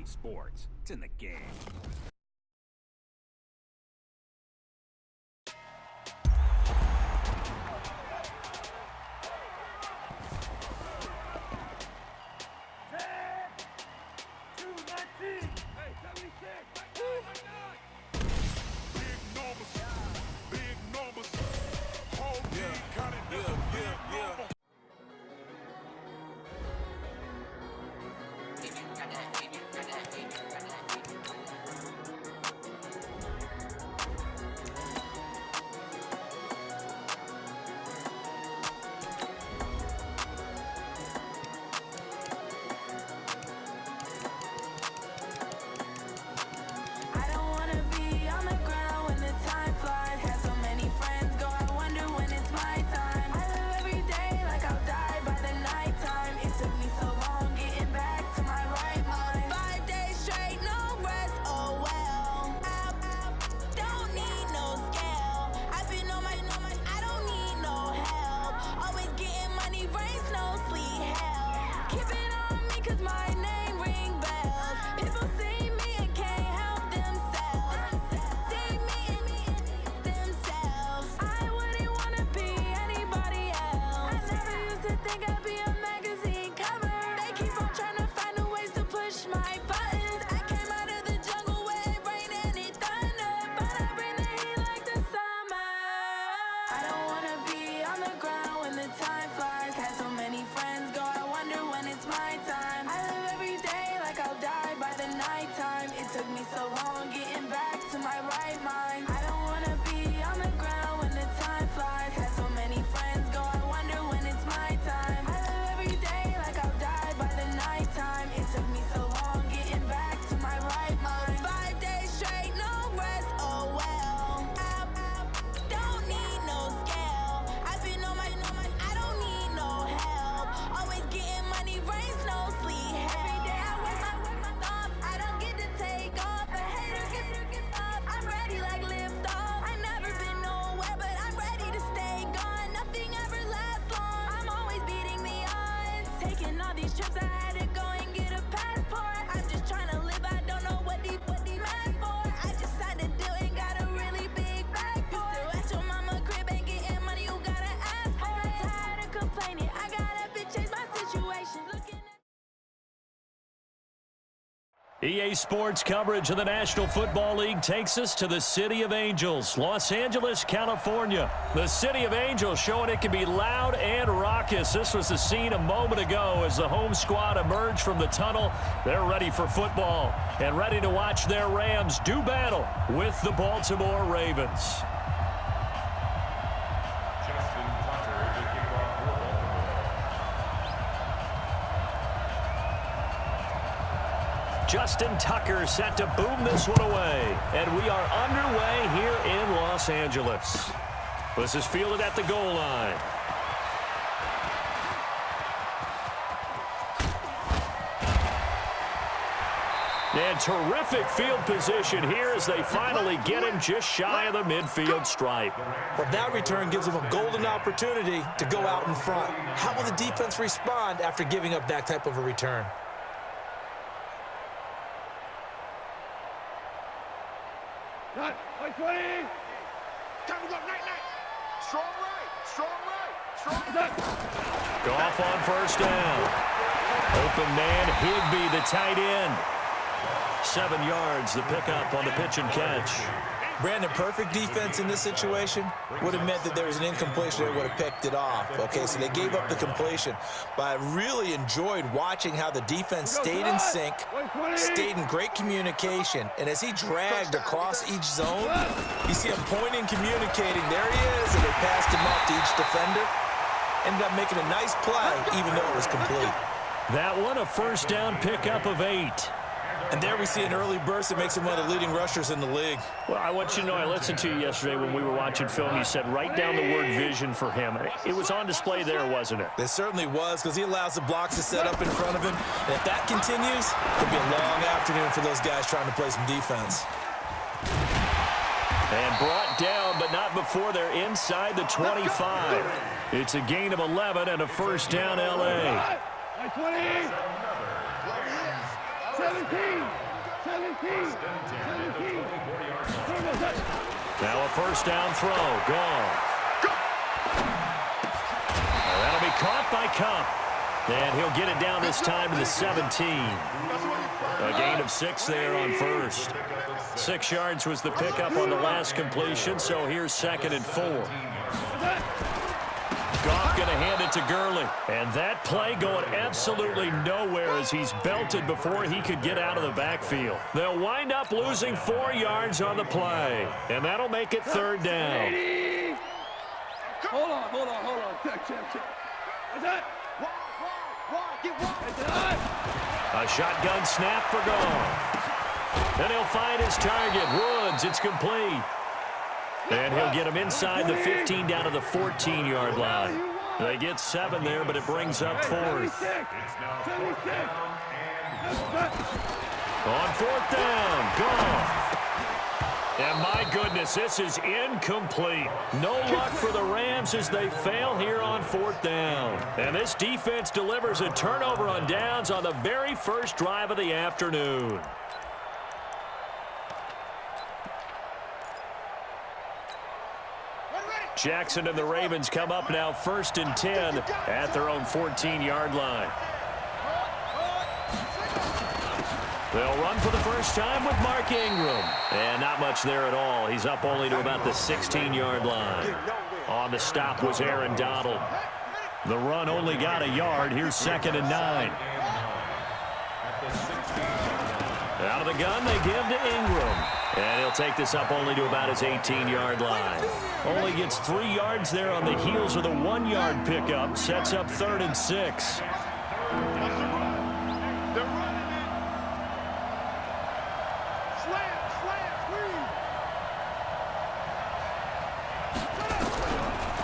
sports. It's in the game. EA Sports coverage of the National Football League takes us to the City of Angels, Los Angeles, California. The City of Angels showing it can be loud and raucous. This was the scene a moment ago as the home squad emerged from the tunnel. They're ready for football and ready to watch their Rams do battle with the Baltimore Ravens. Justin Tucker set to boom this one away. And we are underway here in Los Angeles. This is fielded at the goal line. And terrific field position here as they finally get him just shy of the midfield stripe. Well, that return gives them a golden opportunity to go out in front. How will the defense respond after giving up that type of a return? Cut. 20. Time to go. Night. Strong right. Goff on first down. Open man, Higbee, the tight end. 7 yards, the pickup on the pitch and catch. Brandon, perfect defense in this situation would have meant that there was an incompletion that would have picked it off. Okay, so they gave up the completion. But I really enjoyed watching how the defense stayed in sync, stayed in great communication. And as he dragged across each zone, you see him pointing, communicating. There he is, and they passed him off to each defender. Ended up making a nice play, even though it was complete. That one, a first down pickup of 8. And there we see an early burst that makes him one of the leading rushers in the league. Well, I want you to know, I listened to you yesterday when we were watching film. You said write down the word vision for him. It was on display there, wasn't it? It certainly was, because he allows the blocks to set up in front of him. And if that continues, it'll be a long afternoon for those guys trying to play some defense. And brought down, but not before they're inside the 25. It's a gain of 11 and a first down, L.A. 20. 17. 17. 17. Now a first down throw. Gone. That'll be caught by Cup. And he'll get it down this time to the 17. A gain of 6 there on first. 6 yards was the pickup on the last completion, so here's 2nd and 4. Goff going to hand it to Gurley. And that play going absolutely nowhere as he's belted before he could get out of the backfield. They'll wind up losing 4 yards on the play. And that'll make it 3rd down. Hold on. Check. What's that? A shotgun snap for Goff. Then he'll find his target. Woods, it's complete. And he'll get him inside the 15 down to the 14-yard line. They get 7 there, but it brings up 4th. On 4th down, Goff. And my goodness, this is incomplete. No luck for the Rams as they fail here on 4th down. And this defense delivers a turnover on downs on the very first drive of the afternoon. Jackson and the Ravens come up now 1st and 10 at their own 14-yard line. They'll run for the first time with Mark Ingram. And not much there at all. He's up only to about the 16-yard line. On the stop was Aaron Donald. The run only got a yard. Here's 2nd and 9. Out of the gun, they give to Ingram. And he'll take this up only to about his 18-yard line. Only gets 3 yards there on the heels of the 1-yard pickup. Sets up 3rd and 6.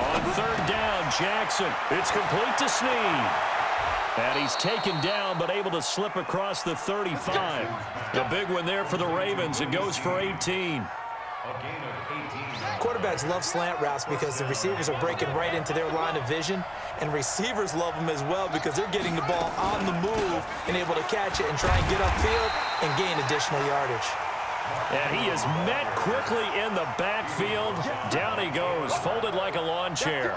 On 3rd down, Jackson. It's complete to Snead. And he's taken down, but able to slip across the 35. The big one there for the Ravens. It goes for 18. Quarterbacks love slant routes because the receivers are breaking right into their line of vision, and receivers love them as well because they're getting the ball on the move and able to catch it and try and get upfield and gain additional yardage. And he is met quickly in the backfield. Down he goes, folded like a lawn chair.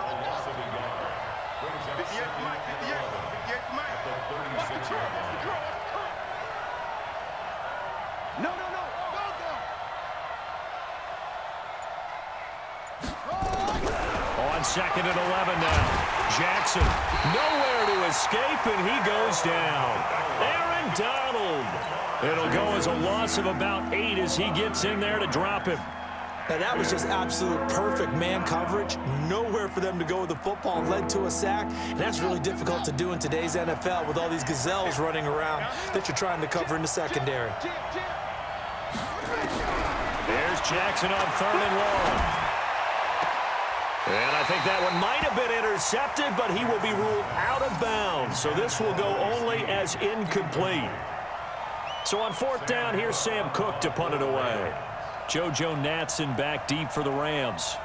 On 2nd and 11 now. Jackson, nowhere to escape, and he goes down. Aaron Donald. It'll go as a loss of about 8 as he gets in there to drop him. Now, that was just absolute perfect man coverage. Nowhere for them to go with the football. Led to a sack, and that's really difficult to do in today's NFL with all these gazelles running around that you're trying to cover in the secondary. There's Jackson on 3rd and long. And I think that one might have been intercepted, but he will be ruled out of bounds. So this will go only as incomplete. So on 4th down, here's Sam Cook to punt it away. JoJo Natson back deep for the Rams.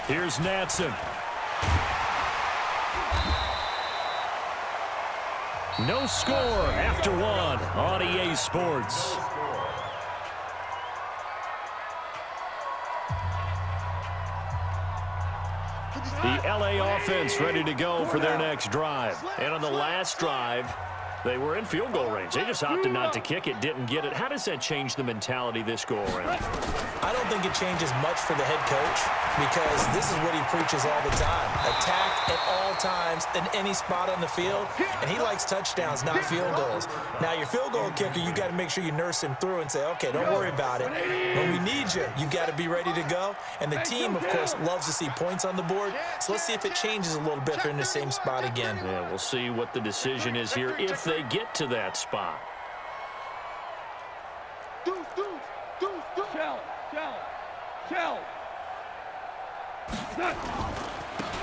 Here's Natson. No score after 1 on EA Sports. The LA offense ready to go for their next drive. And on the last drive, they were in field goal range. They just opted not to kick it, didn't get it. How does that change the mentality this go around? I don't think it changes much for the head coach because this is what he preaches all the time. Attack at all times in any spot on the field, and he likes touchdowns, not field goals. Now, your field goal kicker, you got to make sure you nurse him through and say, okay, don't worry about it. When we need you, you got to be ready to go. And the team, of course, loves to see points on the board. So let's see if it changes a little bit if they're in the same spot again. Yeah, we'll see what the decision is here if they get to that spot. Shell.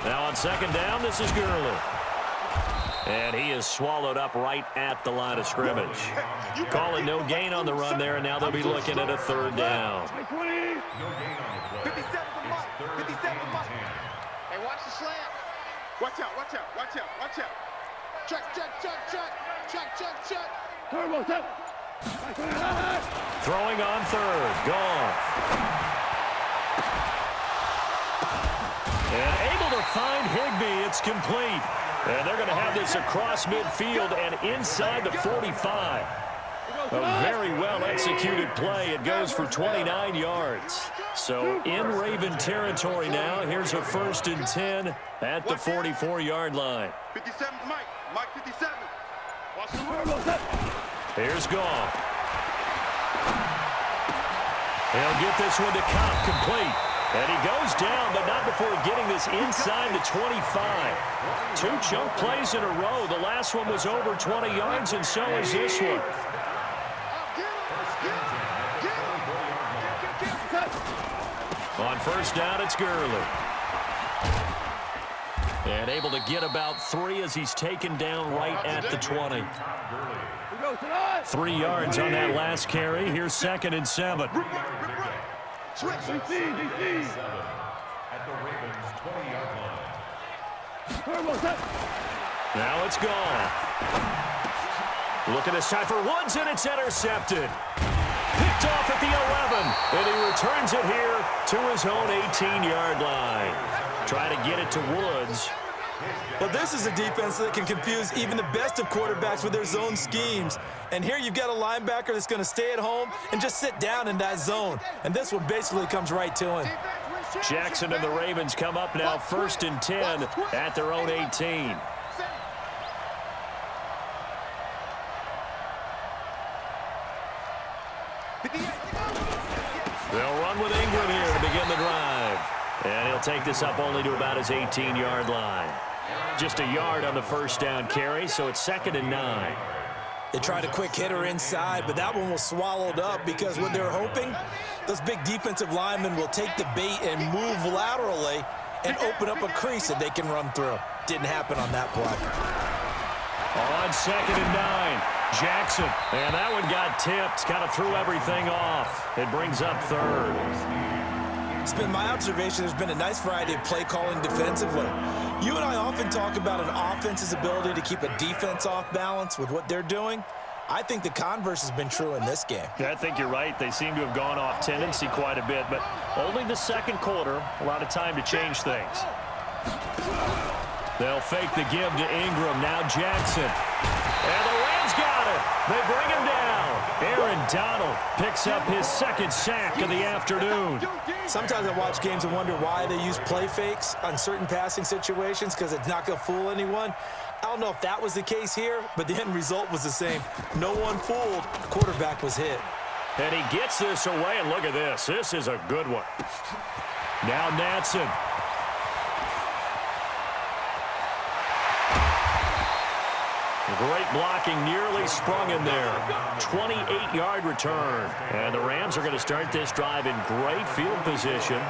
Now on 2nd down, this is Gurley. And he is swallowed up right at the line of scrimmage. Calling no gain on the run there, and now they'll be looking at a 3rd down. Hey, watch the slant. Watch out, watch out, watch out, watch out. Check, check, check, check. Check, check, check. Turbo, set. Throwing on third. Gone. And able to find Higbee. It's complete. And they're going to have this across midfield and inside the 45. A very well-executed play. It goes for 29 yards. So in Raven territory now. Here's a 1st and 10 at the 44-yard line. 57's Mike. Mike 57. Watch the Turbo, set. Here's Goff. He'll get this one to Cobb complete. And he goes down, but not before getting this inside the 25. 2 chunk plays in a row. The last one was over 20 yards, and so is this one. On 1st down, it's Gurley. And able to get about 3 as he's taken down right at the 20. 3 yards on that last carry. Here's 2nd and 7. DC. At the Ravens 20-yard line. Turbo, set. Now it's gone. Looking this time for Woods, and it's intercepted. Picked off at the 11, and he returns it here to his own 18-yard line. Trying to get it to Woods. Well, this is a defense that can confuse even the best of quarterbacks with their zone schemes. And here you've got a linebacker that's going to stay at home and just sit down in that zone. And this one basically comes right to him. Jackson and the Ravens come up now 1st and 10 at their own 18. They'll run with Ingram here to begin the drive. And he'll take this up only to about his 18-yard line. Just a yard on the 1st down carry, so it's 2nd and 9. They tried a quick hitter inside, but that one was swallowed up because what they're hoping, those big defensive linemen will take the bait and move laterally and open up a crease that they can run through. Didn't happen on that play. On 2nd and 9, Jackson. And that one got tipped, kind of threw everything off. It brings up 3rd. It's been my observation there's been a nice variety of play calling defensively. You and I often talk about an offense's ability to keep a defense off balance with what they're doing. I think the converse has been true in this game. Yeah, I think you're right. They seem to have gone off tendency quite a bit, but only the 2nd quarter, a lot of time to change things. They'll fake the give to Ingram. Now Jackson. And the Rams got it. They bring him down. Aaron Donald picks up his 2nd sack of the afternoon. Sometimes I watch games and wonder why they use play fakes on certain passing situations because it's not going to fool anyone. I don't know if that was the case here, but the end result was the same. No one fooled. Quarterback was hit. And he gets this away, and look at this. This is a good one. Now Natson. Great blocking, nearly sprung in there. 28-yard return. And the Rams are going to start this drive in great field position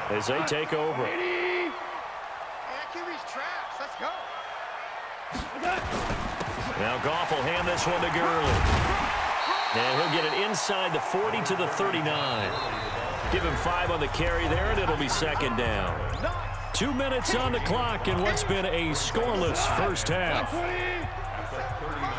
as they take over. Let's go. Now Goff will hand this one to Gurley. And he'll get it inside the 40 to the 39. Give him 5 on the carry there, and it'll be 2nd down. 2 minutes on the clock in what's been a scoreless 1st half.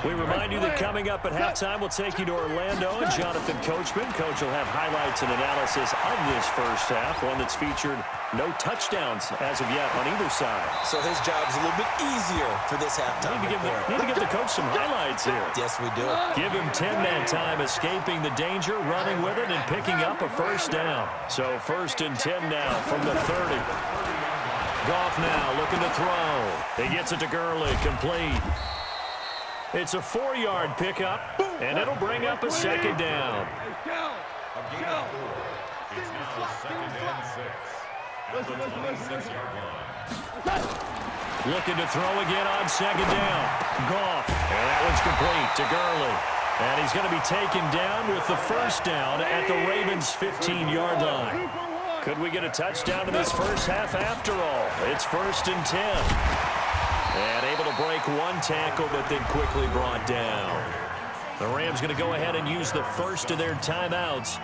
We remind you that coming up at halftime, we'll take you to Orlando and Jonathan Coachman. Coach will have highlights and analysis of this 1st half, one that's featured no touchdowns as of yet on either side. So his job's a little bit easier for this halftime. Need to give the coach some highlights here. Yes, we do. Give him 10 that time, escaping the danger, running with it, and picking up a 1st down. So 1st and 10 now from the 30. Goff now looking to throw. He gets it to Gurley, complete. It's a 4-yard pickup, and it'll bring up a 2nd down. It's now 2nd and 6. At the 26-yard line. Looking to throw again on 2nd down. Goff, and that one's complete to Gurley. And he's going to be taken down with the 1st down at the Ravens' 15-yard line. Could we get a touchdown in this 1st half after all? It's 1st and 10. And able to break one tackle, but then quickly brought down. The Rams going to go ahead and use the first of their timeouts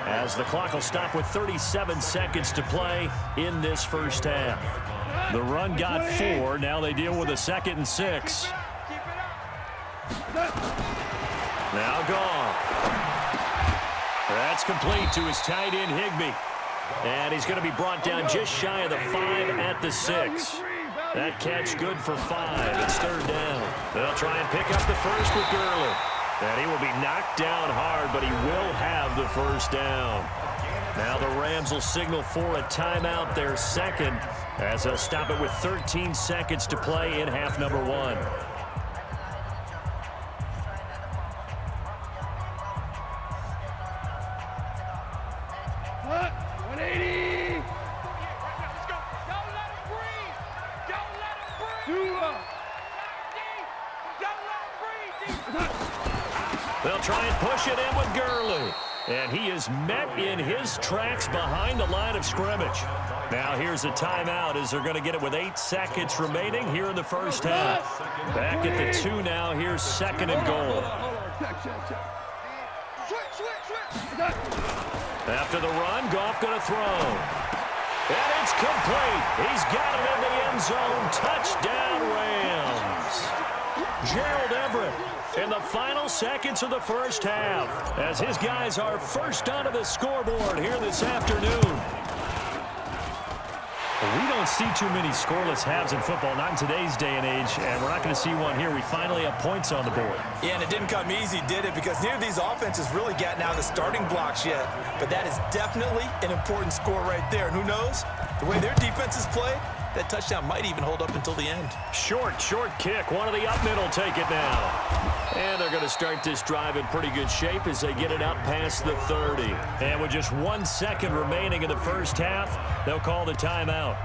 as the clock will stop with 37 seconds to play in this first half. The run got 4. Now they deal with a 2nd and 6. Now Goff. That's complete to his tight end, Higbee. And he's going to be brought down just shy of the 5 at the 6. That catch good for 5. It's 3rd down. They'll try and pick up the first with Gurley. And he will be knocked down hard, but he will have the first down. Now the Rams will signal for a timeout, their 2nd, as they'll stop it with 13 seconds to play in half number 1. They'll try and push it in with Gurley. And he is met in his tracks behind the line of scrimmage. Now here's a timeout as they're going to get it with 8 seconds remaining here in the first half. Back at the 2 now. Here's 2nd and goal. After the run, Goff going to throw. And it's complete. He's got it in the end zone. Touchdown, Rams. Gerald Everett in the final seconds of the first half as his guys are first onto the scoreboard here this afternoon. We don't see too many scoreless halves in football, not in today's day and age, and we're not going to see one here. We finally have points on the board. Yeah, and it didn't come easy, did it? Because neither of these offenses really gotten out of the starting blocks yet. But that is definitely an important score right there. And who knows? The way their defenses play, that touchdown might even hold up until the end. Short kick. One of the up middle take it now. And they're going to start this drive in pretty good shape as they get it up past the 30. And with just 1 second remaining in the first half, they'll call the timeout.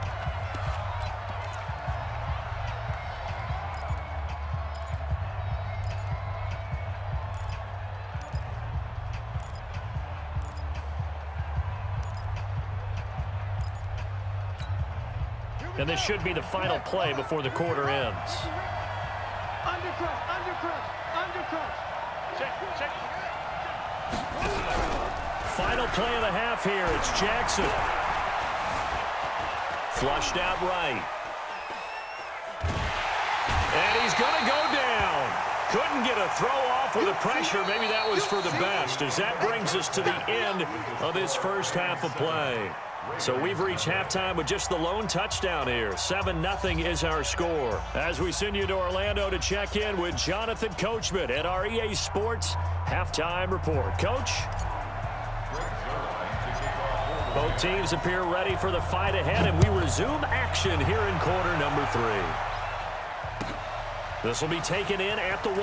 And this should be the final play before the quarter ends. Undercut. Check. Final play of the half here. It's Jackson. Flushed out right. And he's going to go down. Couldn't get a throw off with the pressure. Maybe that was for the best, as that brings us to the end of this first half of play. So we've reached halftime with just the lone touchdown here. 7-0 is our score. As we send you to Orlando to check in with Jonathan Coachman at our EA Sports Halftime Report. Coach? Both teams appear ready for the fight ahead, and we resume action here in quarter number 3. This will be taken in at the 1.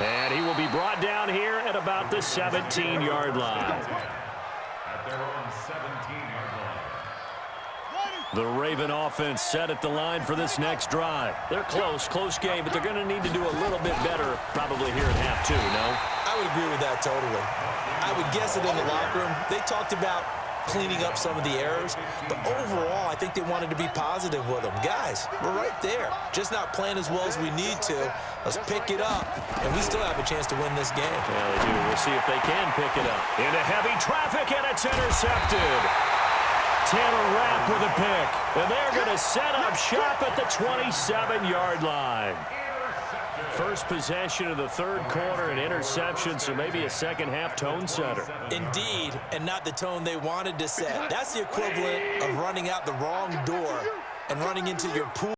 And he will be brought down here at about the 17-yard line. The Raven offense set at the line for this next drive. They're close game, but they're going to need to do a little bit better probably here in half 2, no? I would agree with that totally. I would guess it in the locker room. They talked about cleaning up some of the errors, but overall, I think they wanted to be positive with them. Guys, we're right there. Just not playing as well as we need to. Let's pick it up, and we still have a chance to win this game. Yeah, they do. We'll see if they can pick it up. Into heavy traffic, and it's intercepted. Taylor Rapp with a pick, and they're going to set up shop at the 27-yard line. First possession of the third quarter, an interception, so maybe a second-half tone setter. Indeed, and not the tone they wanted to set. That's the equivalent of running out the wrong door and running into your pool.